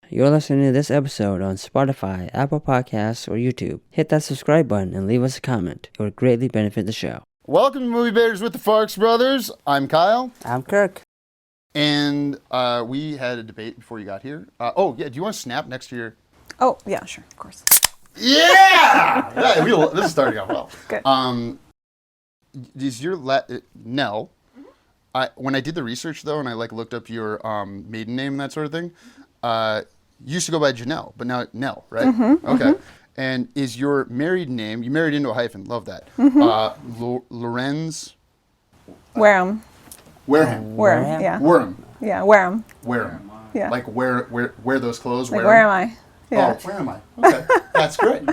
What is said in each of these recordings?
You're listening to this episode on Spotify, Apple Podcasts, or YouTube. Hit that subscribe button and leave us a comment. It would greatly benefit the show. Welcome to MBwTFB with the Farx brothers. I'm Kyle. I'm Kirk. And we had a debate before you got here. Do you want to snap next to your... Oh, yeah, sure, of course. Yeah! This is starting out well. Good. Is your Nell? When I did the research, though, and I looked up your maiden name and that sort of thing, you used to go by Janelle, but now Nell, right? Mm-hmm, okay. Mm-hmm. And is your married name, you married into a hyphen, love that, Lawrenz... Wareham. Wareham, yeah. Wareham. Yeah, Wareham. Wareham. Yeah. Like wear those clothes. Like, where am I? Yeah. Oh, where am I? Okay, that's great.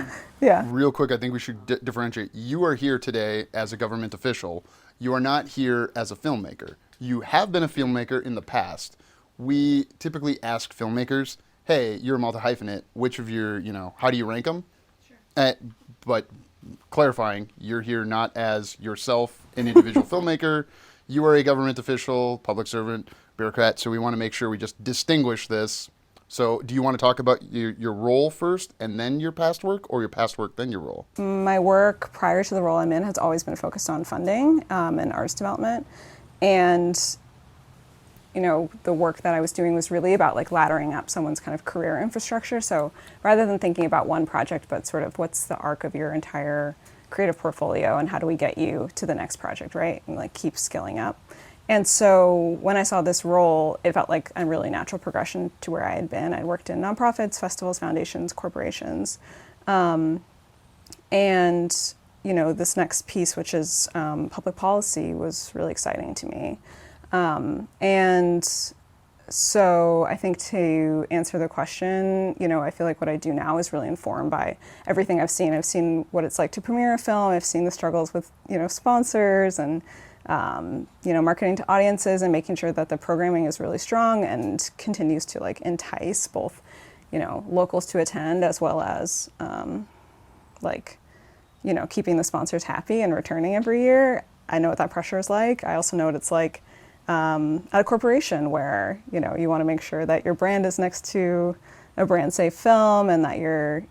Yeah. Real quick, I think we should differentiate. You are here today as a government official. You are not here as a filmmaker. You have been a filmmaker in the past. We typically ask filmmakers, hey, you're a multi-hyphenate. Which of your, how do you rank them? Sure. But clarifying, you're here not as yourself, an individual filmmaker. You are a government official, public servant, bureaucrat, so we want to make sure we just distinguish this. So do you want to talk about your role first and then your past work, or your past work then your role? My work prior to the role I'm in has always been focused on funding and arts development. And, the work that I was doing was really about laddering up someone's kind of career infrastructure. So rather than thinking about one project, but sort of what's the arc of your entire creative portfolio and how do we get you to the next project, right? And keep scaling up. And so when I saw this role, it felt like a really natural progression to where I had been. I'd worked in nonprofits, festivals, foundations, corporations. This next piece, which is public policy, was really exciting to me. So I think to answer the question, I feel like what I do now is really informed by everything I've seen. I've seen what it's like to premiere a film. I've seen the struggles with, sponsors and, marketing to audiences and making sure that the programming is really strong and continues to entice both, locals to attend as well as, keeping the sponsors happy and returning every year. I know what that pressure is like. I also know what it's like at a corporation where, you want to make sure that your brand is next to a brand safe film and that you're,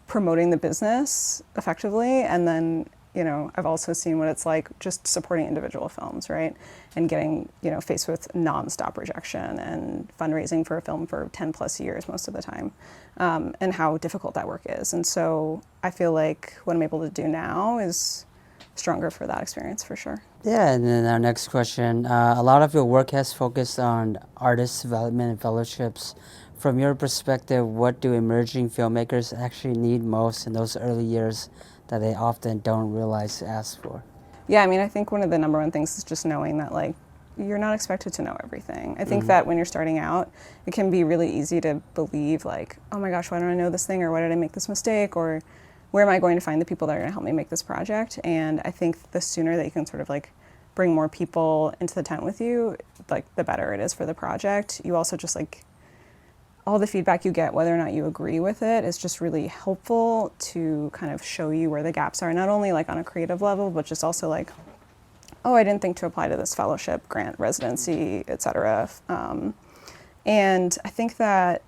promoting the business effectively. And then, I've also seen what it's like just supporting individual films, right? And getting, faced with nonstop rejection and fundraising for a film for 10 plus years most of the time, and how difficult that work is. And so I feel like what I'm able to do now is stronger for that experience for sure. Yeah, and then our next question. A lot of your work has focused on artist development and fellowships. From your perspective, what do emerging filmmakers actually need most in those early years that they often don't realize to ask for? Yeah, I think one of the number one things is just knowing that you're not expected to know everything. I think that when you're starting out, it can be really easy to believe oh my gosh, why don't I know this thing, or why did I make this mistake, or where am I going to find the people that are going to help me make this project? And I think the sooner that you can sort of bring more people into the tent with you, the better it is for the project. You also just all the feedback you get, whether or not you agree with it, is just really helpful to kind of show you where the gaps are, not only on a creative level, but just also oh, I didn't think to apply to this fellowship, grant, residency, et cetera. And I think that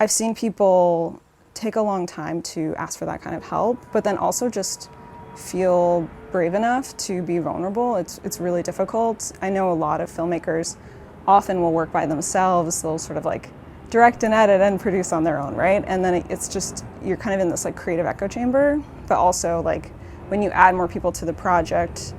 I've seen people take a long time to ask for that kind of help, but then also just feel brave enough to be vulnerable. It's really difficult. I know a lot of filmmakers often will work by themselves. They'll sort of direct and edit and produce on their own, right? And then it's just, you're kind of in this creative echo chamber, but also when you add more people to the project,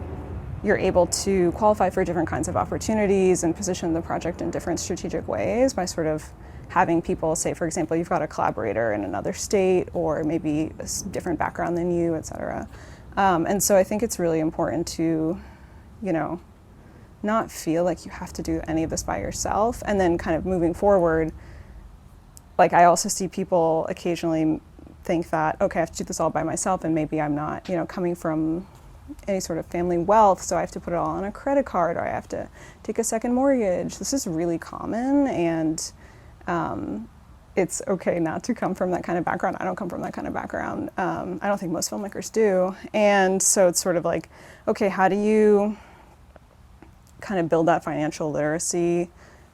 you're able to qualify for different kinds of opportunities and position the project in different strategic ways by sort of having people, say, for example, you've got a collaborator in another state or maybe a different background than you, et cetera. And so I think it's really important to, not feel like you have to do any of this by yourself. And then kind of moving forward, I also see people occasionally think that, okay, I have to do this all by myself and maybe I'm not, coming from any sort of family wealth, so I have to put it all on a credit card or I have to take a second mortgage. This is really common, and it's okay not to come from that kind of background. I don't come from that kind of background. I don't think most filmmakers do. And so it's sort of okay, how do you kind of build that financial literacy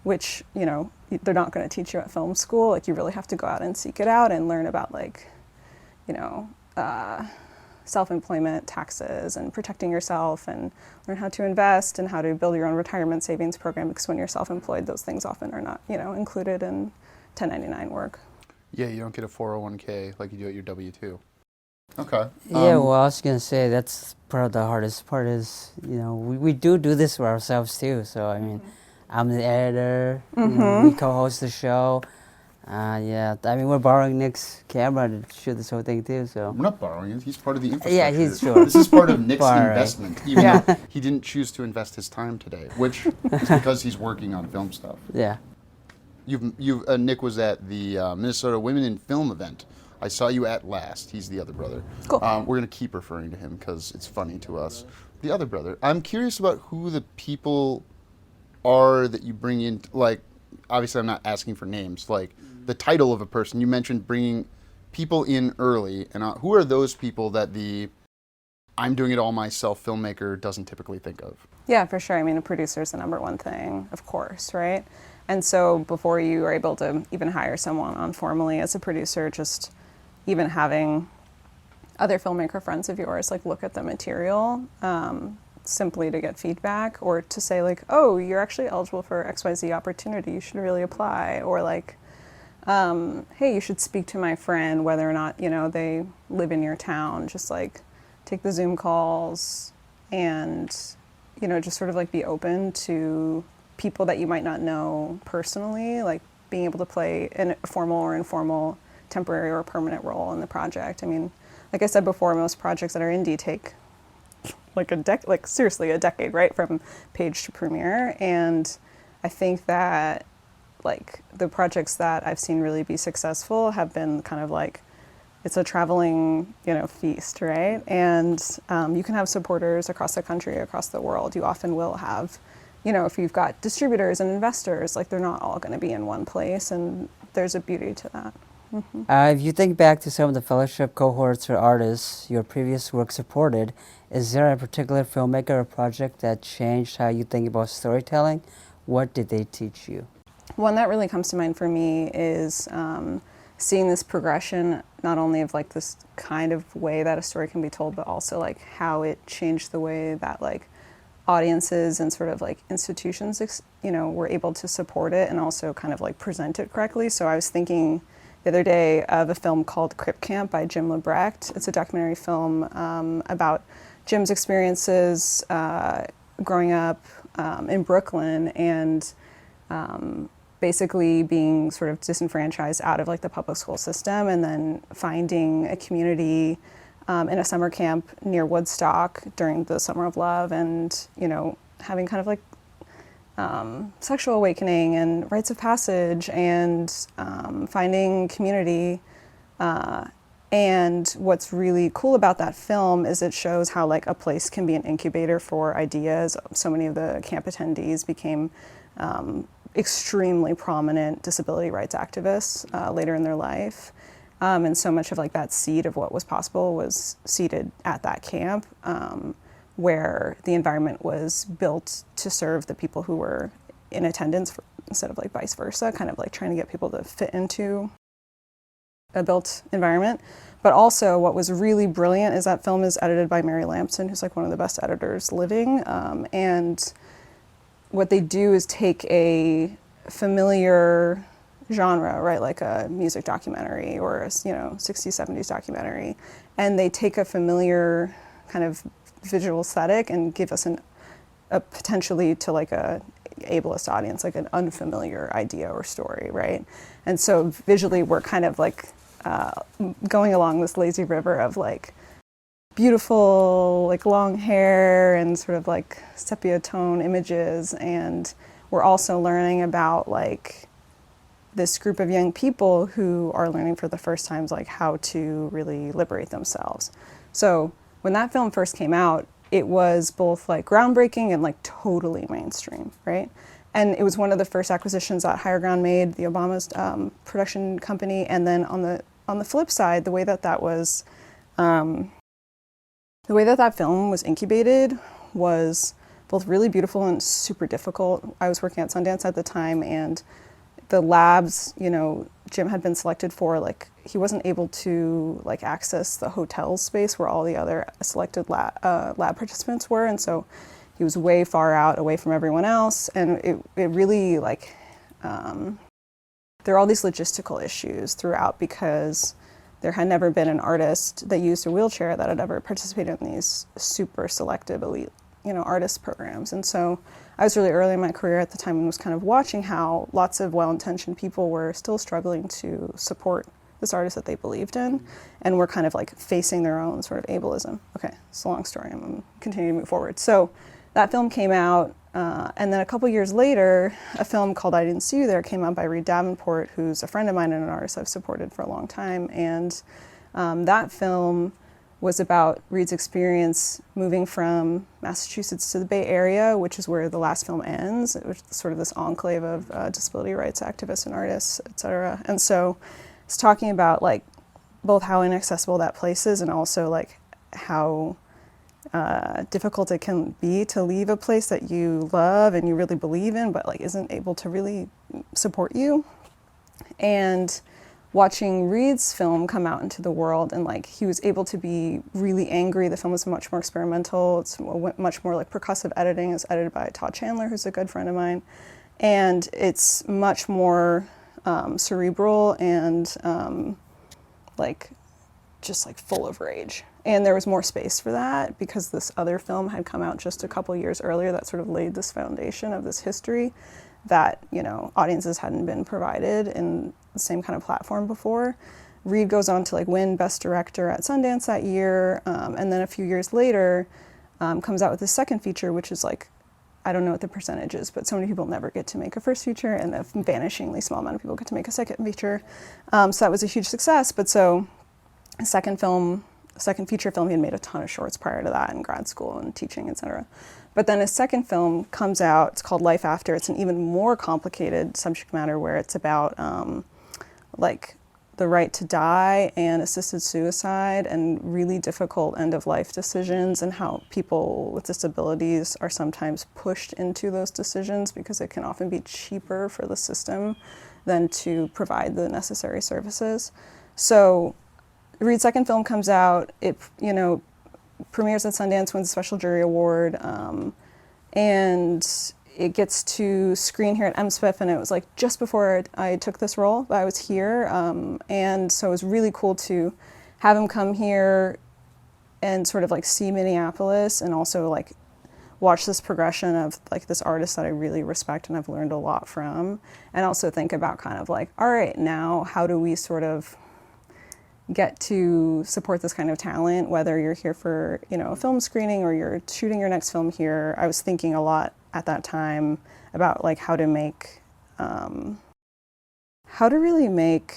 which, you know, they're not going to teach you at film school. Like, you really have to go out and seek it out and learn about, like, you know, self-employment, taxes, and protecting yourself, and learn how to invest and how to build your own retirement savings program, because when you're self-employed, those things often are not, you know, included in 1099 work. Yeah, you don't get a 401k like you do at your W-2. Okay. Yeah, well, I was gonna say that's part of the hardest part is, you know, we do this for ourselves too. So I mean, I'm the editor. You know, we co-host the show. Yeah, I mean, we're borrowing Nick's camera to shoot this whole thing too. So We're not borrowing it. He's part of the infrastructure. yeah, he's sure. This is part of Nick's Borrowing. investment, even though he didn't choose to invest his time today, which is because he's working on film stuff. Yeah. Nick was at the Minnesota Women in Film event. I saw you at last. He's the other brother. Cool. We're going to keep referring to him because it's funny to us. The other brother. I'm curious about who the people are that you bring in. Like, obviously, I'm not asking for names. Like, the title of a person. You mentioned bringing people in early. And who are those people that the I'm doing it all myself filmmaker doesn't typically think of? Yeah, for sure. I mean, a producer is the number one thing, of course, right? And so before you are able to even hire someone on formally as a producer, just even having other filmmaker friends of yours like look at the material simply to get feedback, or to say like, oh, you're actually eligible for XYZ opportunity, you should really apply, or like, hey, you should speak to my friend, whether or not, you know, they live in your town, just like take the Zoom calls and, you know, just sort of like be open to people that you might not know personally, like being able to play in a formal or informal, temporary or permanent role in the project. I mean, like I said before, most projects that are indie take like seriously a decade, right, from page to premiere. And I think that like the projects that I've seen really be successful have been kind of like, it's a traveling, you know, feast, right? And you can have supporters across the country, across the world. You often will have, you know, if you've got distributors and investors, like they're not all going to be in one place, and there's a beauty to that. If you think back to some of the fellowship cohorts or artists your previous work supported, is there a particular filmmaker or project that changed how you think about storytelling? What did they teach you? One that really comes to mind for me is seeing this progression, not only of like this kind of way that a story can be told, but also like how it changed the way that like audiences and sort of like institutions, you know, were able to support it and also kind of like present it correctly. So I was thinking the other day of a film called Crip Camp by Jim Lebrecht. It's a documentary film about Jim's experiences growing up in Brooklyn and basically being sort of disenfranchised out of like the public school system, and then finding a community in a summer camp near Woodstock during the Summer of Love, and, you know, having kind of like sexual awakening and rites of passage, and finding community. And what's really cool about that film is it shows how like a place can be an incubator for ideas. So many of the camp attendees became extremely prominent disability rights activists later in their life. And so much of like that seed of what was possible was seeded at that camp, where the environment was built to serve the people who were in attendance instead of like vice versa, kind of like trying to get people to fit into a built environment. But also what was really brilliant is that film is edited by Mary Lampson, who's like one of the best editors living. And what they do is take a familiar genre, right, like a music documentary or a, you know, 60s, 70s documentary, and they take a familiar kind of visual aesthetic and give us a potentially to like a ableist audience, like an unfamiliar idea or story, right? And so visually we're kind of like going along this lazy river of like beautiful like long hair and sort of like sepia tone images, and we're also learning about like this group of young people who are learning for the first time like how to really liberate themselves. So when that film first came out, it was both like groundbreaking and like totally mainstream, right? And it was one of the first acquisitions that Higher Ground made, the Obama's production company. And then on the flip side, the way that that film was incubated was both really beautiful and super difficult. I was working at Sundance at the time, and the labs, Jim had been selected for, like, he wasn't able to like access the hotel space where all the other selected lab participants were, and so he was way far out, away from everyone else, and it really like there are all these logistical issues throughout because there had never been an artist that used a wheelchair that had ever participated in these super selective elite, artist programs. And so I was really early in my career at the time and was kind of watching how lots of well-intentioned people were still struggling to support this artist that they believed in, and were kind of like facing their own sort of ableism. Okay, it's a long story. I'm going to continue to move forward. So that film came out, and then a couple years later, a film called I Didn't See You There came out by Reed Davenport, who's a friend of mine and an artist I've supported for a long time. And that film was about Reed's experience moving from Massachusetts to the Bay Area, which is where the last film ends, which is sort of this enclave of disability rights activists and artists, et cetera. And so it's talking about like both how inaccessible that place is and also like how difficult it can be to leave a place that you love and you really believe in, but like isn't able to really support you. And watching Reed's film come out into the world, and like he was able to be really angry. The film was much more experimental. It's much more like percussive editing. It's edited by Todd Chandler, who's a good friend of mine, and it's much more cerebral and like just like full of rage. And there was more space for that because this other film had come out just a couple years earlier that sort of laid this foundation of this history that, audiences hadn't been provided in the same kind of platform before. Reed goes on to like win Best Director at Sundance that year, and then a few years later comes out with his second feature, which is like, I don't know what the percentage is, but so many people never get to make a first feature, and a vanishingly small amount of people get to make a second feature. So that was a huge success. But so a second feature film, he had made a ton of shorts prior to that in grad school and teaching, etc. But then his second film comes out, it's called Life After. It's an even more complicated subject matter where it's about like the right to die and assisted suicide and really difficult end-of-life decisions, and how people with disabilities are sometimes pushed into those decisions because it can often be cheaper for the system than to provide the necessary services. So Reed's second film comes out, it premieres at Sundance, wins a special jury award, and it gets to screen here at MSPIF, and it was like just before I took this role, I was here, and so it was really cool to have him come here and sort of like see Minneapolis, and also like watch this progression of like this artist that I really respect and I've learned a lot from, and also think about kind of like, all right, now how do we sort of get to support this kind of talent, whether you're here for, a film screening or you're shooting your next film here. I was thinking a lot at that time about like how to really make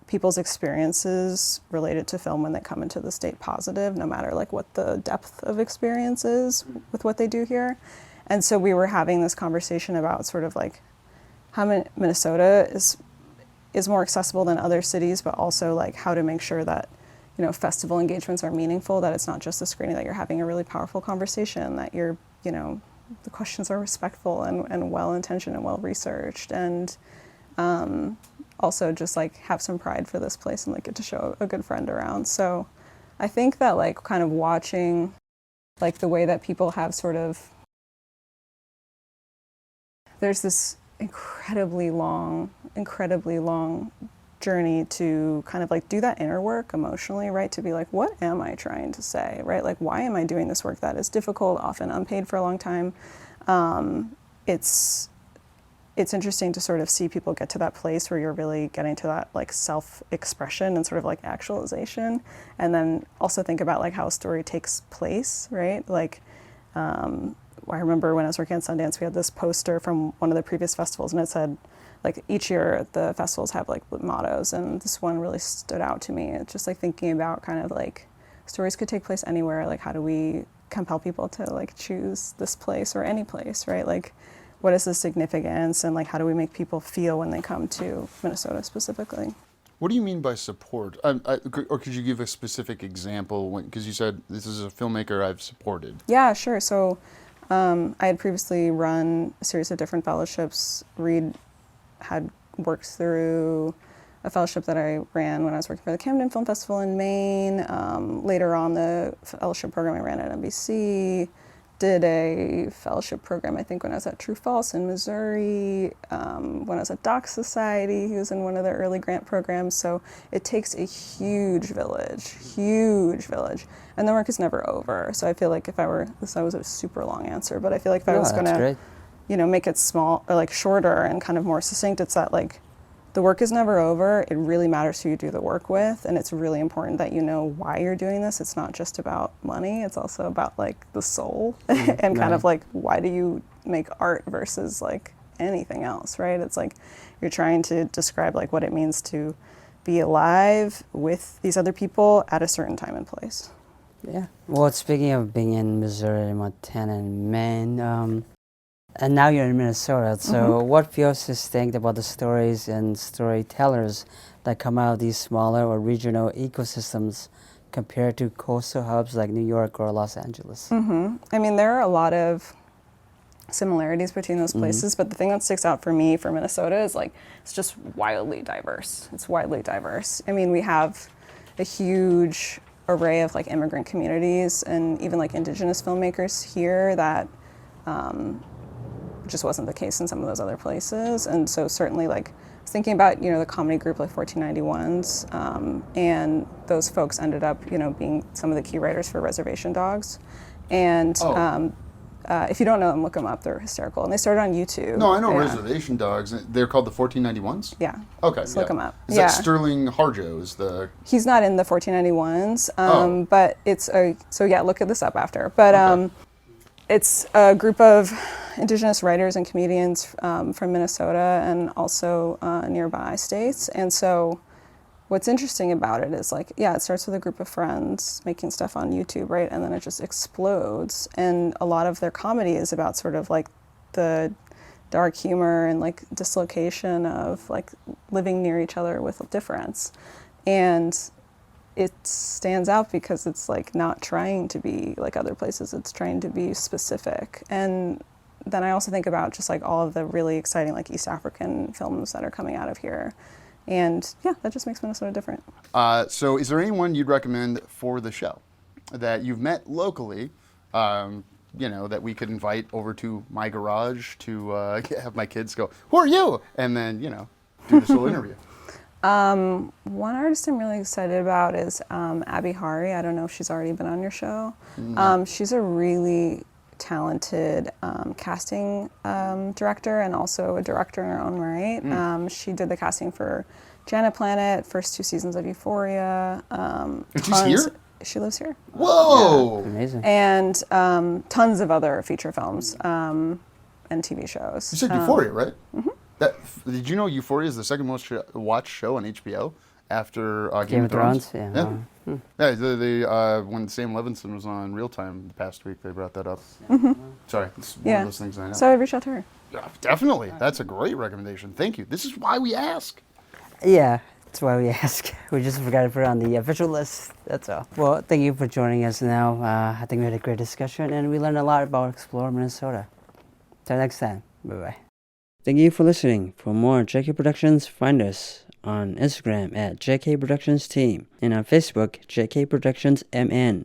people's experiences related to film when they come into the state positive, no matter like what the depth of experience is with what they do here. And so we were having this conversation about sort of like how Minnesota is more accessible than other cities, but also like how to make sure that, festival engagements are meaningful, that it's not just a screening, that you're having a really powerful conversation, that you're, the questions are respectful and well-intentioned and well-researched, and also just like have some pride for this place and like get to show a good friend around. So I think that like kind of watching like the way that people have sort of, there's this incredibly long journey to kind of like do that inner work emotionally, right? To be like, what am I trying to say, right? Like, why am I doing this work that is difficult, often unpaid for a long time? It's interesting to sort of see people get to that place where you're really getting to that like self-expression and sort of like actualization, and then also think about like how a story takes place, right? Like, I remember when I was working at Sundance, we had this poster from one of the previous festivals, and it said, like, each year the festivals have like mottos, and this one really stood out to me. It's just like thinking about kind of like stories could take place anywhere. Like, how do we compel people to like choose this place or any place, right? Like, what is the significance, and like how do we make people feel when they come to Minnesota specifically? What do you mean by support? Or could you give a specific example? Because you said this is a filmmaker I've supported. Yeah, sure. So I had previously run a series of different fellowships. Reed had worked through a fellowship that I ran when I was working for the Camden Film Festival in Maine. Later on, the fellowship program I ran at MBC. Did a fellowship program, I think, when I was at True False in Missouri. When I was at Doc Society, he was in one of the early grant programs. So it takes a huge village. And the work is never over. So I feel like if I were, this was a super long answer, but I feel like if I was going to, make it small or like shorter and kind of more succinct, it's that like the work is never over. It really matters who you do the work with, and it's really important that you know why you're doing this. It's not just about money. It's also about like the soul and kind of like why do you make art versus like anything else, right? It's like you're trying to describe like what it means to be alive with these other people at a certain time and place. Yeah. Well, speaking of being in Missouri, Montana, and Maine, and now you're in Minnesota, so what feels distinct about the stories and storytellers that come out of these smaller or regional ecosystems compared to coastal hubs like New York or Los Angeles? I mean, there are a lot of similarities between those places, but the thing that sticks out for me for Minnesota is like, it's just wildly diverse. It's widely diverse. I mean, we have a huge array of like immigrant communities and even like indigenous filmmakers here that just wasn't the case in some of those other places. And so certainly like I was thinking about, the comedy group like 1491s, and those folks ended up, being some of the key writers for Reservation Dogs. And if you don't know them, look them up. They're hysterical. And they started on YouTube. No, I know Reservation Dogs. They're called the 1491s? Yeah. Okay. So look them up. Is that Sterling Harjo is the... He's not in the 1491s, but it's look this up after. But it's a group of indigenous writers and comedians from Minnesota and also nearby states. And so what's interesting about it is like, it starts with a group of friends making stuff on YouTube, right? And then it just explodes. And a lot of their comedy is about sort of like the dark humor and like dislocation of like living near each other with difference. And it stands out because it's like not trying to be like other places. It's trying to be specific. And then I also think about just like all of the really exciting like East African films that are coming out of here. And that just makes Minnesota different. So is there anyone you'd recommend for the show that you've met locally, that we could invite over to my garage to have my kids go, "Who are you?" And then, do this little interview. One artist I'm really excited about is Abby Hari. I don't know if she's already been on your show. She's a really talented casting director and also a director in her own right. She did the casting for Janet Planet, first 2 seasons of Euphoria. And she's here? She lives here. Whoa! Yeah. Amazing. And tons of other feature films and TV shows. You said Euphoria, right? Mm-hmm. Did you know Euphoria is the second most watched show on HBO after Game of Thrones? Yeah. When Sam Levinson was on Real Time the past week, they brought that up. Sorry, it's one of those things I know. So I reached out to her. Yeah, definitely. That's a great recommendation. Thank you. This is why we ask. Yeah, that's why we ask. We just forgot to put it on the official list. That's all. Well, thank you for joining us now. I think we had a great discussion and we learned a lot about Explore Minnesota. Till next time. Bye-bye. Thank you for listening. For more JK Productions, find us on Instagram at JK Productions Team and on Facebook, JK Productions MN.